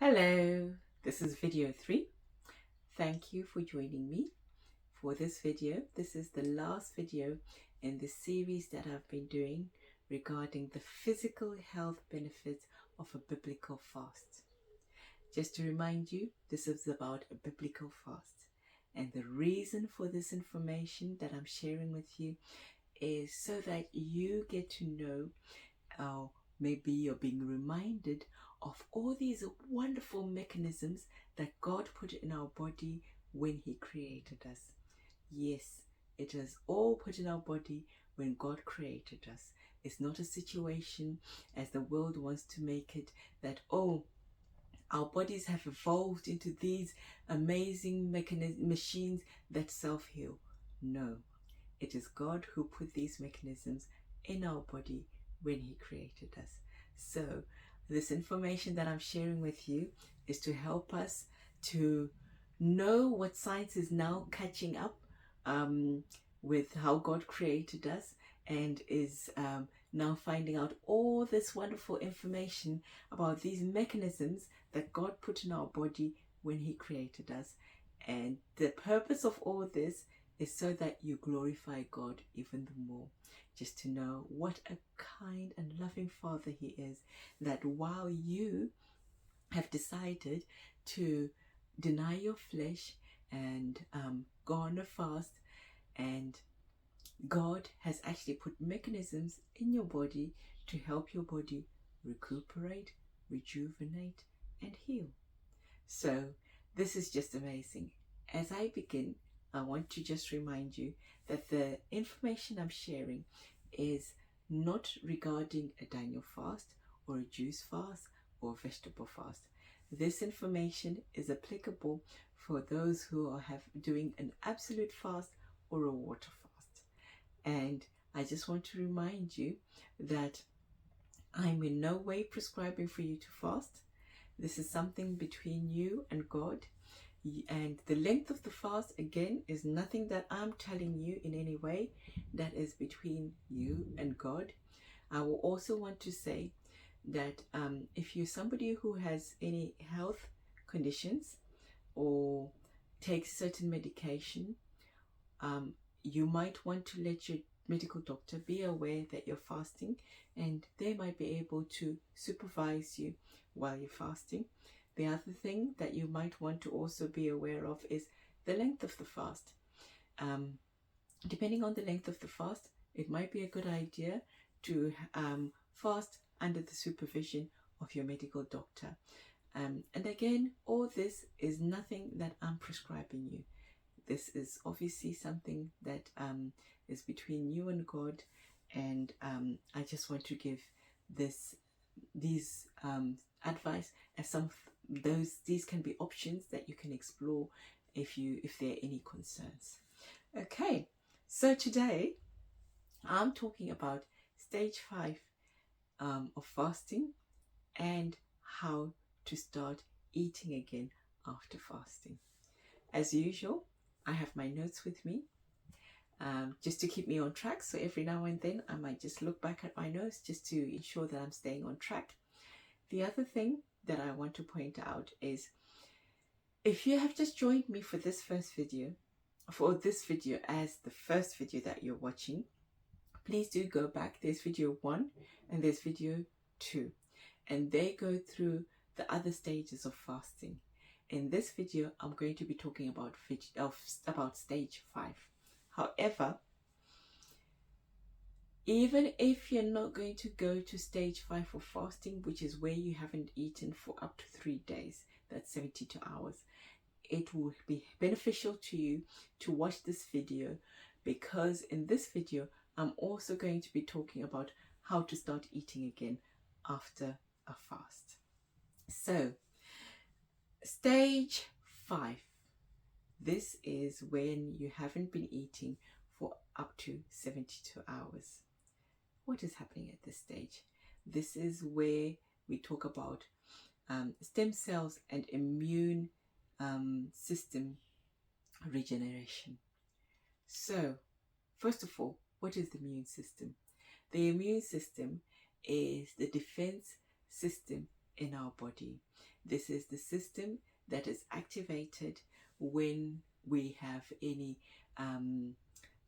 Hello, this is video 3. Thank you for joining me for this video. This is the last video in the series that I've been doing regarding the physical health benefits of a biblical fast. Just to remind you, this is about a biblical fast. And the reason for this information that I'm sharing with you is so that you get to know, maybe you're being reminded of all these wonderful mechanisms that God put in our body when He created us. Yes, it was all put in our body when God created us. It's not a situation, as the world wants to make it, that, our bodies have evolved into these amazing machines that self-heal. No, it is God who put these mechanisms in our body when He created us. So this information that I'm sharing with you is to help us to know what science is now catching up with how God created us, and is now finding out all this wonderful information about these mechanisms that God put in our body when He created us. And the purpose of all this is so that you glorify God even the more. Just to know what a kind and loving Father He is, that while you have decided to deny your flesh and go on a fast, and God has actually put mechanisms in your body to help your body recuperate, rejuvenate, and heal. So this is just amazing. As I begin, I want to just remind you that the information I'm sharing is not regarding a Daniel fast or a juice fast or a vegetable fast. This information is applicable for those who are doing an absolute fast or a water fast. And I just want to remind you that I'm in no way prescribing for you to fast. This is something between you and God. And the length of the fast, again, is nothing that I'm telling you in any way. That is between you and God. I will also want to say that if you're somebody who has any health conditions or takes certain medication, you might want to let your medical doctor be aware that you're fasting, and they might be able to supervise you while you're fasting. The other thing that you might want to also be aware of is the length of the fast. Depending on the length of the fast, it might be a good idea to fast under the supervision of your medical doctor. And again, all this is nothing that I'm prescribing you. This is obviously something that is between you and God, and I just want to give these advice as these can be options that you can explore if there are any concerns. Okay, so today I'm talking about stage 5 of fasting and how to start eating again after fasting. As usual, I have my notes with me just to keep me on track. So every now and then I might just look back at my notes just to ensure that I'm staying on track. The other thing that I want to point out is, if you have just joined me for this video as the first video that you're watching, please do go back. There's video 1 and there's video 2, and they go through the other stages of fasting. In this video, I'm going to be talking about stage 5. However, even if you're not going to go to stage 5 for fasting, which is where you haven't eaten for up to 3 days, that's 72 hours, it will be beneficial to you to watch this video, because in this video, I'm also going to be talking about how to start eating again after a fast. So, stage 5. This is when you haven't been eating for up to 72 hours. What is happening at this stage? This is where we talk about stem cells and immune system regeneration. So, first of all, what is the immune system? The immune system is the defense system in our body This is the system that is activated when we have any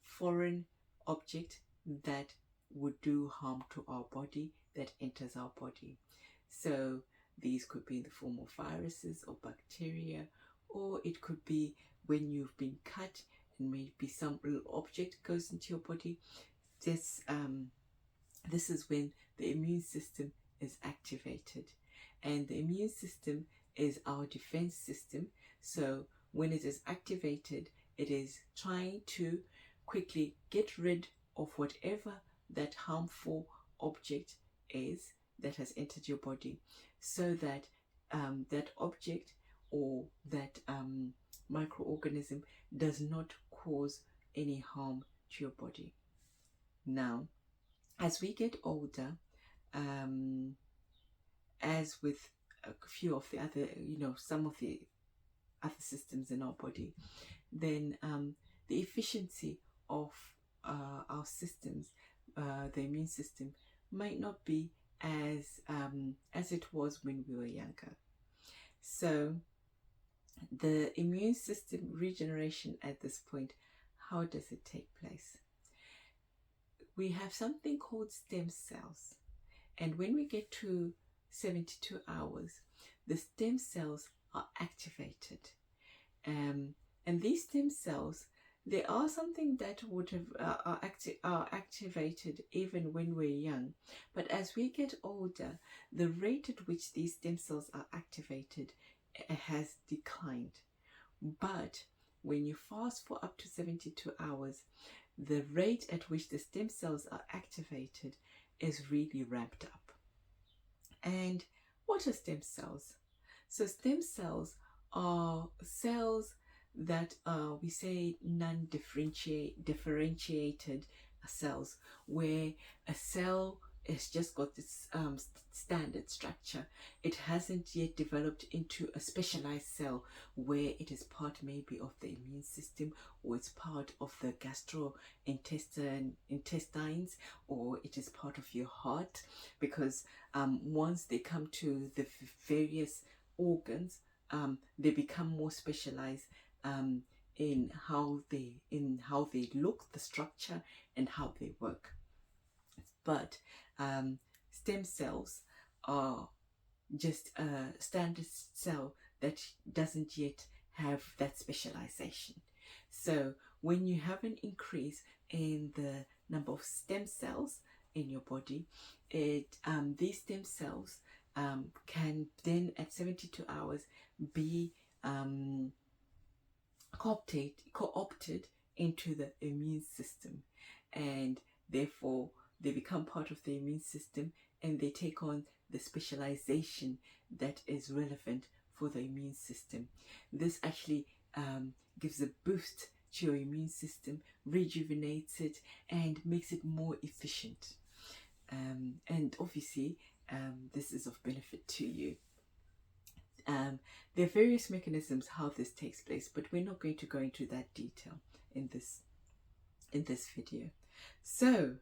foreign object that would do harm to our body that enters our body. So these could be in the form of viruses or bacteria, or it could be when you've been cut and maybe some little object goes into your body. This is when the immune system is activated, and the immune system is our defense system. So when it is activated, it is trying to quickly get rid of whatever that harmful object is that has entered your body, so that that object or that microorganism does not cause any harm to your body. Now, as we get older, as with a few of the other, some of the other systems in our body, then the efficiency of our systems, the immune system, might not be as it was when we were younger. So the immune system regeneration at this point, how does it take place? We have something called stem cells, and when we get to 72 hours, the stem cells are activated, and these stem cells, they are something that would have are activated even when we're young, but as we get older, the rate at which these stem cells are activated has declined. But when you fast for up to 72 hours, the rate at which the stem cells are activated is really ramped up. And what are stem cells? So stem cells are cells that we say non-differentiated cells, where a cell has just got this standard structure. It hasn't yet developed into a specialized cell where it is part maybe of the immune system, or it's part of the intestines, or it is part of your heart, because once they come to the various organs, they become more specialized in how they look, the structure, and how they work. But stem cells are just a standard cell that doesn't yet have that specialization. So when you have an increase in the number of stem cells in your body, these stem cells can then at 72 hours be co-opted into the immune system, and therefore they become part of the immune system, and they take on the specialization that is relevant for the immune system. This actually gives a boost to your immune system, rejuvenates it, and makes it more efficient. And obviously, this is of benefit to you. There are various mechanisms how this takes place, but we're not going to go into that detail in this video. So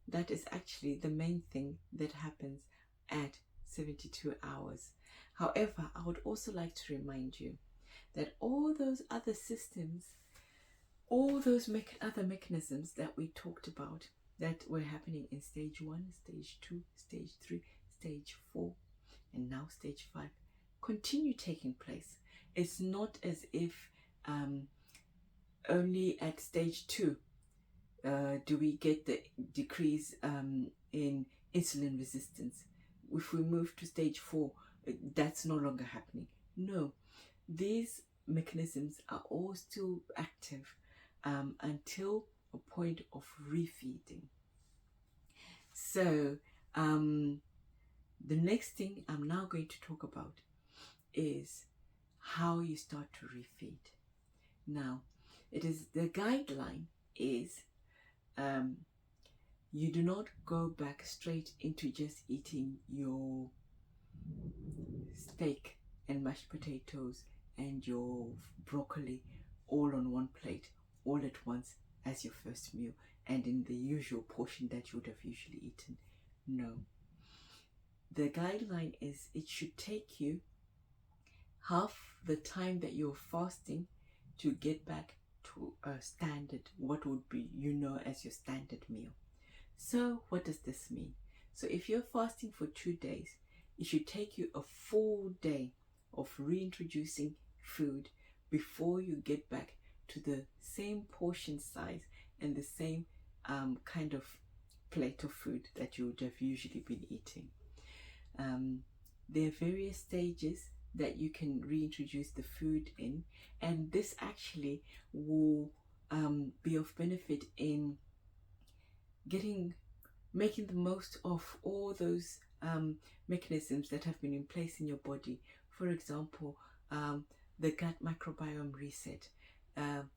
that is actually the main thing that happens at 72 hours. However, I would also like to remind you that all those other systems, all those other mechanisms that we talked about that were happening in stage 1, stage 2, stage 3, stage 4, and now stage 5 continue taking place. It's not as if only at stage 2 do we get the decrease in insulin resistance. If we move to stage 4, that's no longer happening. No, these mechanisms are all still active until a point of refeeding. So the next thing I'm now going to talk about is how you start to refeed. Now, the guideline is you do not go back straight into just eating your steak and mashed potatoes and your broccoli all on one plate, all at once as your first meal and in the usual portion that you would have usually eaten. No. the guideline is it should take you half the time that you're fasting to get back to a standard, what would be as your standard meal. So what does this mean? So if you're fasting for 2 days, it should take you a full day of reintroducing food before you get back to the same portion size and the same kind of plate of food that you would have usually been eating. There are various stages that you can reintroduce the food in, and this actually will be of benefit in making the most of all those mechanisms that have been in place in your body. For example, the gut microbiome reset.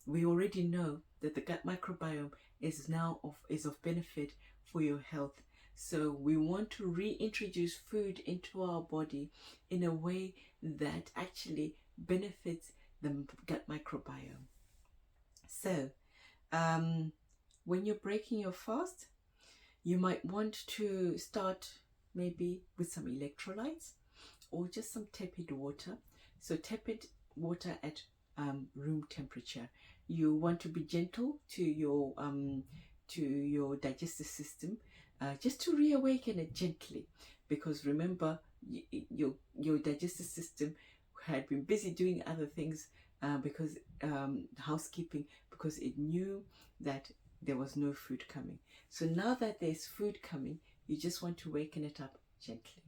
We already know that the gut microbiome is of benefit for your health. So we want to reintroduce food into our body in a way that actually benefits the gut microbiome. So when you're breaking your fast, you might want to start maybe with some electrolytes or just some tepid water. So tepid water at room temperature. You want to be gentle to your digestive system, just to reawaken it gently, because remember, your digestive system had been busy doing other things because housekeeping, because it knew that there was no food coming. So now that there's food coming, you just want to waken it up gently.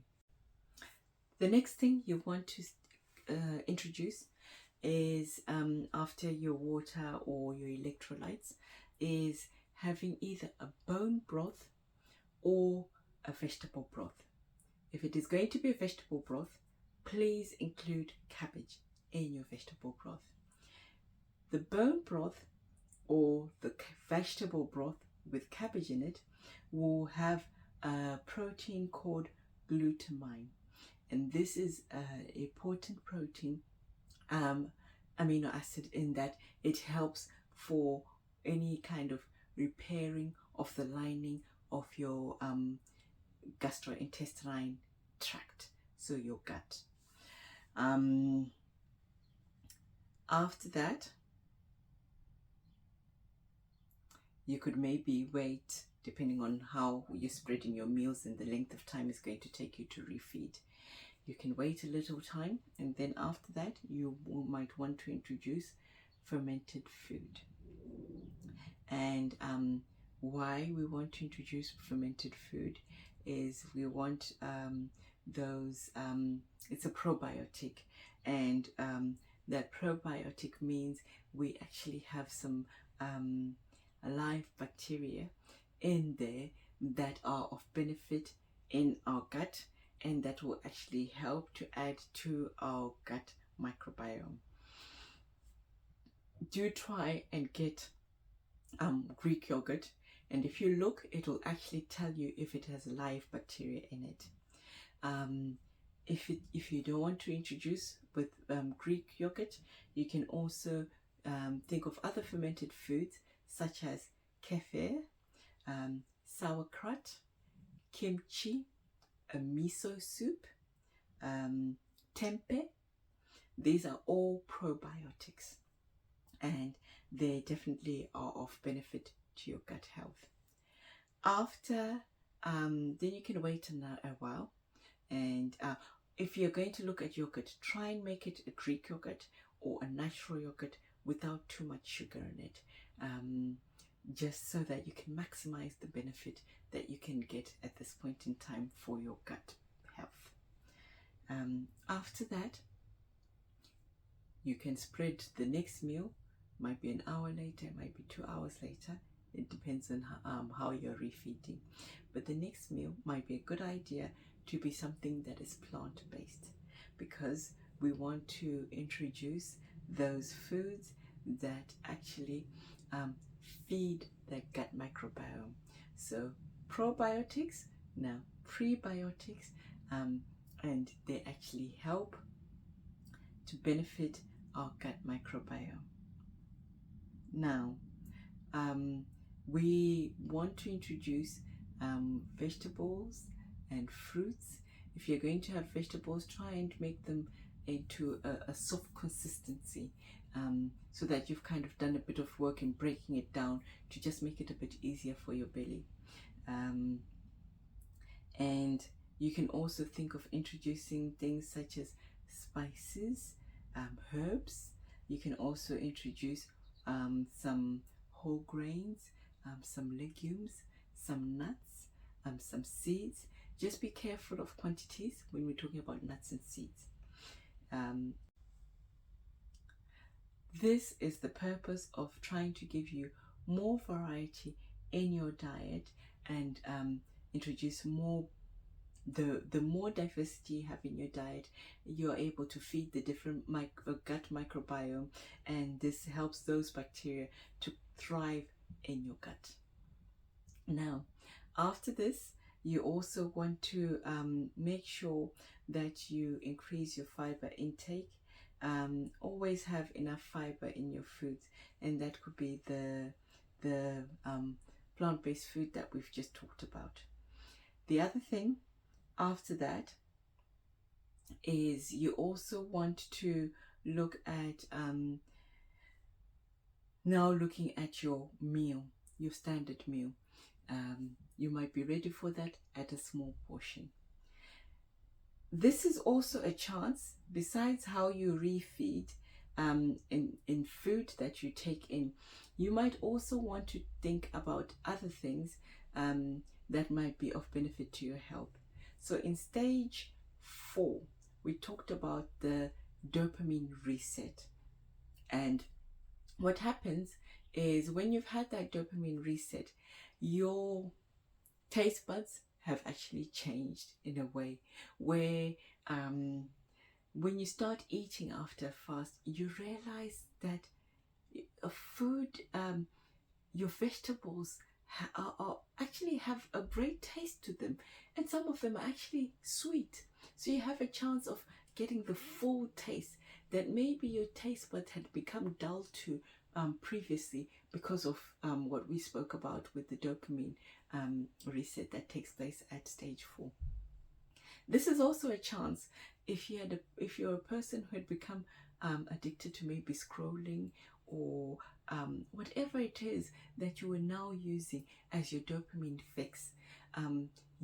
The next thing you want to introduce is after your water or your electrolytes is having either a bone broth or a vegetable broth. If it is going to be a vegetable broth, please include cabbage in your vegetable broth. The bone broth or the vegetable broth with cabbage in it will have a protein called glutamine, and this is a potent protein amino acid in that it helps for any kind of repairing of the lining of your gastrointestinal tract, so your gut. After that, you could maybe wait, depending on how you're spreading your meals and the length of time it's going to take you to refeed. You can wait a little time, and then after that you might want to introduce fermented food. And why we want to introduce fermented food is we want it's a probiotic, and that probiotic means we actually have some live bacteria in there that are of benefit in our gut, and that will actually help to add to our gut microbiome. Do try and get Greek yogurt, and if you look, it will actually tell you if it has live bacteria in it. If you don't want to introduce with Greek yogurt, you can also think of other fermented foods such as kefir, sauerkraut, kimchi, a miso soup, tempeh. These are all probiotics, and they definitely are of benefit to your gut health. After then you can wait a while, and if you're going to look at yogurt, try and make it a Greek yogurt or a natural yogurt without too much sugar in it, just so that you can maximize the benefit that you can get at this point in time for your gut health. After that, you can spread the next meal. Might be an hour later, it might be 2 hours later. It depends on how you're refeeding. But the next meal might be a good idea to be something that is plant-based, because we want to introduce those foods that actually feed the gut microbiome. So probiotics, now prebiotics, and they actually help to benefit our gut microbiome. Now, we want to introduce vegetables and fruits if you're going to have vegetables, try and make them into a soft consistency, so that you've kind of done a bit of work in breaking it down to just make it a bit easier for your belly. And you can also think of introducing things such as spices, herbs. You can also introduce some whole grains, some legumes, some nuts, some seeds. Just be careful of quantities when we're talking about nuts and seeds. This is the purpose of trying to give you more variety in your diet and introduce more. The more diversity you have in your diet, you're able to feed the different gut microbiome, and this helps those bacteria to thrive in your gut. Now, after this, you also want to make sure that you increase your fiber intake. Always have enough fiber in your foods, and that could be the plant-based food that we've just talked about. The other thing after that is you also want to look at now looking at your meal, your standard meal. You might be ready for that at a small portion. This is also a chance, besides how you refeed in food that you take in, you might also want to think about other things that might be of benefit to your health. So in stage 4, we talked about the dopamine reset. And what happens is when you've had that dopamine reset, your taste buds have actually changed in a way where when you start eating after a fast, you realize that food, your vegetables are actually have a great taste to them, and some of them are actually sweet. So you have a chance of getting the full taste that maybe your taste buds had become dull to previously because of what we spoke about with the dopamine reset that takes place at stage 4. This is also a chance if you're a person who had become addicted to maybe scrolling or whatever it is that you are now using as your dopamine fix.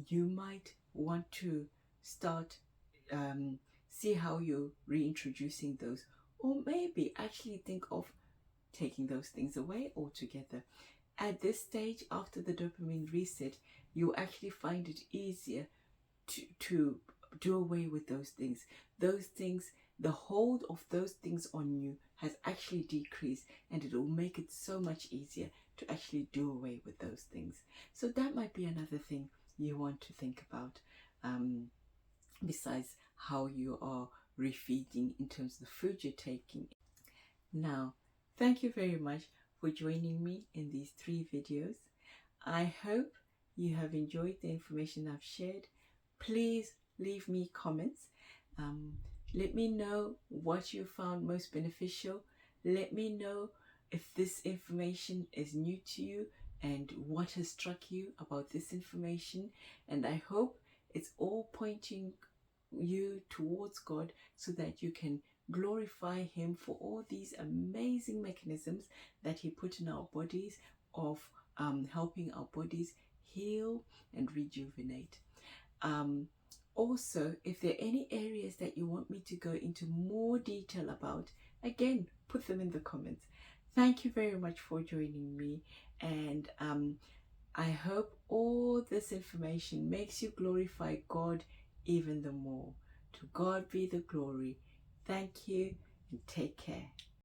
You might want to start see how you're reintroducing those, or maybe actually think of taking those things away altogether. At this stage, after the dopamine reset, you actually find it easier to do away with those things. Those things, the hold of those things on you has actually decreased, and it will make it so much easier to actually do away with those things. So that might be another thing you want to think about, besides how you are refeeding in terms of the food you're taking. Now, thank you very much for joining me in these 3 videos. I hope you have enjoyed the information I've shared. Please leave me comments. Let me know what you found most beneficial. Let me know if this information is new to you and what has struck you about this information. And I hope it's all pointing you towards God so that you can glorify Him for all these amazing mechanisms that He put in our bodies of helping our bodies heal and rejuvenate. Also, if there are any areas that you want me to go into more detail about, again, put them in the comments. Thank you very much for joining me, and I hope all this information makes you glorify God even the more. To God be the glory. Thank you and take care.